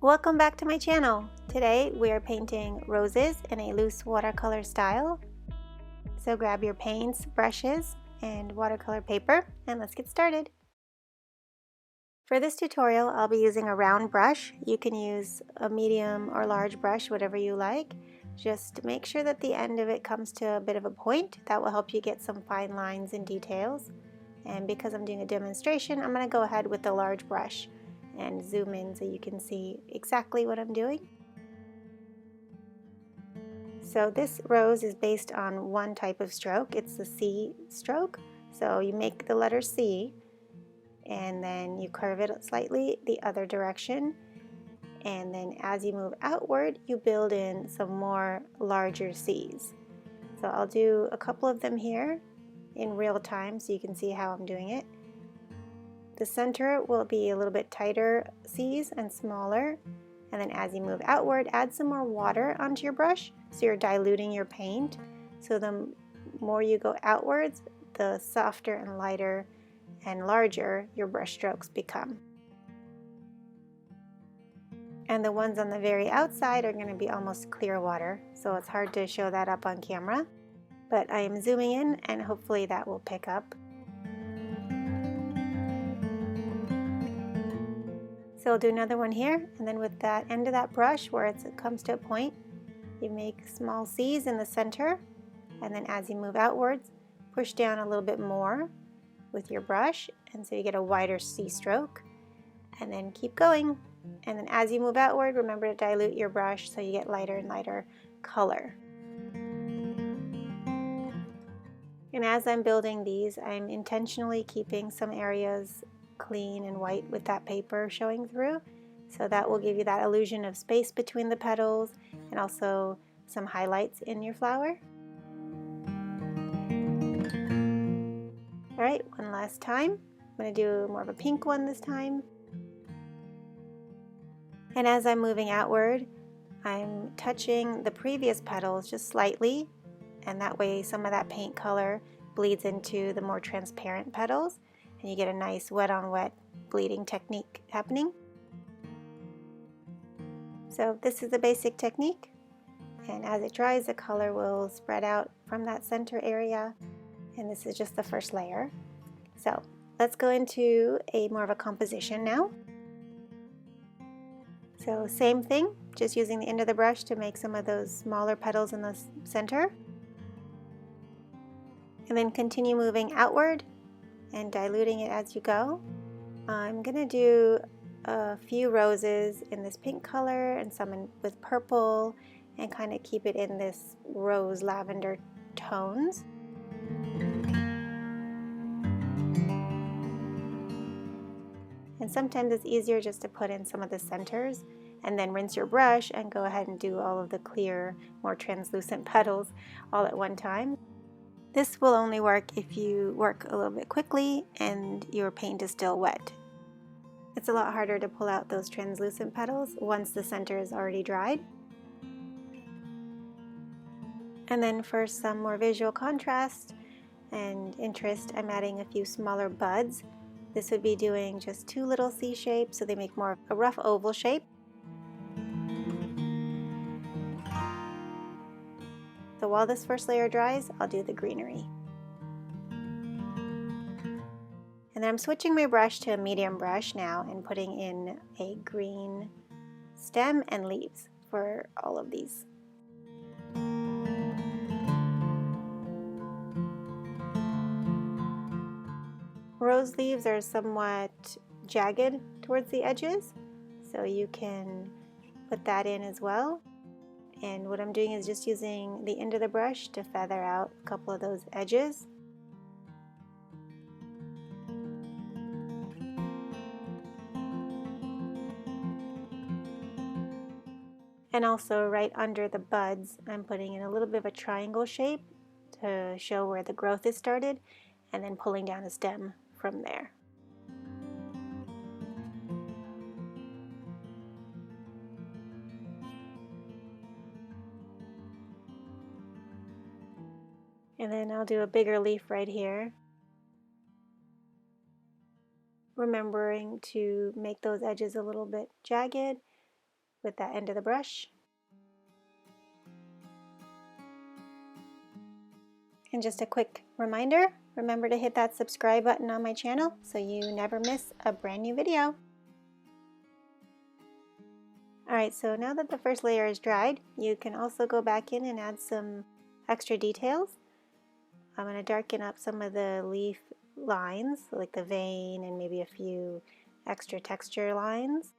Welcome back to my channel. Today we are painting roses in a loose watercolor style. So grab your paints, brushes, and watercolor paper and let's get started. For this tutorial I'll be using a round brush. You can use a medium or large brush, whatever you like. Just make sure that the end of it comes to a bit of a point. That will help you get some fine lines and details. And because I'm doing a demonstration, I'm going to go ahead with the large brush and zoom in so you can see exactly what I'm doing. So this rose is based on one type of stroke. It's the C stroke. So you make the letter C and then you curve it slightly the other direction, and then as you move outward you build in some more larger C's. So I'll do a couple of them here in real time so you can see how I'm doing it. The center will be a little bit tighter C's and smaller, and then as you move outward, add some more water onto your brush so you're diluting your paint. So the more you go outwards, the softer and lighter and larger your brush strokes become. And the ones on the very outside are going to be almost clear water, so it's hard to show that up on camera, but I am zooming in and hopefully that will pick up. So I'll do another one here, and then with that end of that brush where it comes to a point, you make small C's in the center, and then as you move outwards, push down a little bit more with your brush, and so you get a wider C stroke, and then keep going. And then as you move outward, remember to dilute your brush so you get lighter and lighter color. And as I'm building these, I'm intentionally keeping some areas clean and white with that paper showing through, so that will give you that illusion of space between the petals and also some highlights in your flower. Alright, one last time. I'm going to do more of a pink one this time. And as I'm moving outward, I'm touching the previous petals just slightly, and that way some of that paint color bleeds into the more transparent petals, and you get a nice wet on wet bleeding technique happening. So this is the basic technique, and as it dries the color will spread out from that center area, and this is just the first layer. So let's go into more of a composition now. So same thing, just using the end of the brush to make some of those smaller petals in the center, and then continue moving outward and diluting it as you go. I'm going to do a few roses in this pink color and some with purple, and kind of keep it in this rose lavender tones. And sometimes it's easier just to put in some of the centers and then rinse your brush and go ahead and do all of the clear, more translucent petals all at one time. This will only work if you work a little bit quickly and your paint is still wet. It's a lot harder to pull out those translucent petals once the center is already dried. And then for some more visual contrast and interest, I'm adding a few smaller buds. This would be doing just two little C shapes, so they make more of a rough oval shape. So while this first layer dries, I'll do the greenery. And then I'm switching my brush to a medium brush now and putting in a green stem and leaves for all of these. Rose leaves are somewhat jagged towards the edges, so you can put that in as well. And what I'm doing is just using the end of the brush to feather out a couple of those edges. And also right under the buds, I'm putting in a little bit of a triangle shape to show where the growth is started, and then pulling down a stem from there. And then I'll do a bigger leaf right here, remembering to make those edges a little bit jagged with that end of the brush. And just a quick reminder, remember to hit that subscribe button on my channel so you never miss a brand new video. Alright, so now that the first layer is dried, you can also go back in and add some extra details. I'm going to darken up some of the leaf lines, like the vein and maybe a few extra texture lines.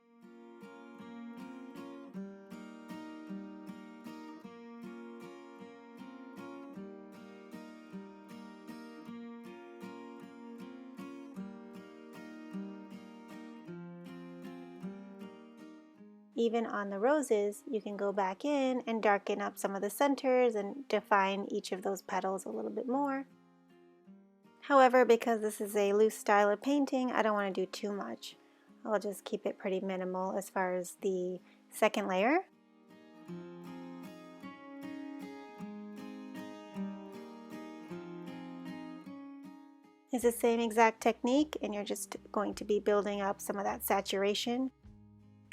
Even on the roses, you can go back in and darken up some of the centers and define each of those petals a little bit more. However, because this is a loose style of painting, I don't want to do too much. I'll just keep it pretty minimal as far as the second layer. It's the same exact technique, and you're just going to be building up some of that saturation.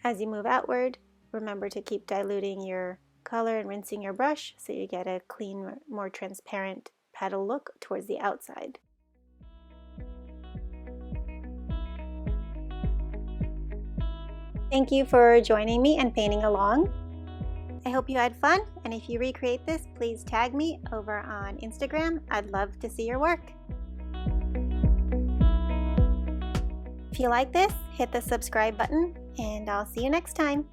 As you move outward, remember to keep diluting your color and rinsing your brush so you get a clean, more transparent petal look towards the outside. Thank you for joining me and painting along. I hope you had fun, and if you recreate this, please tag me over on Instagram. I'd love to see your work. If you like this, hit the subscribe button, and I'll see you next time.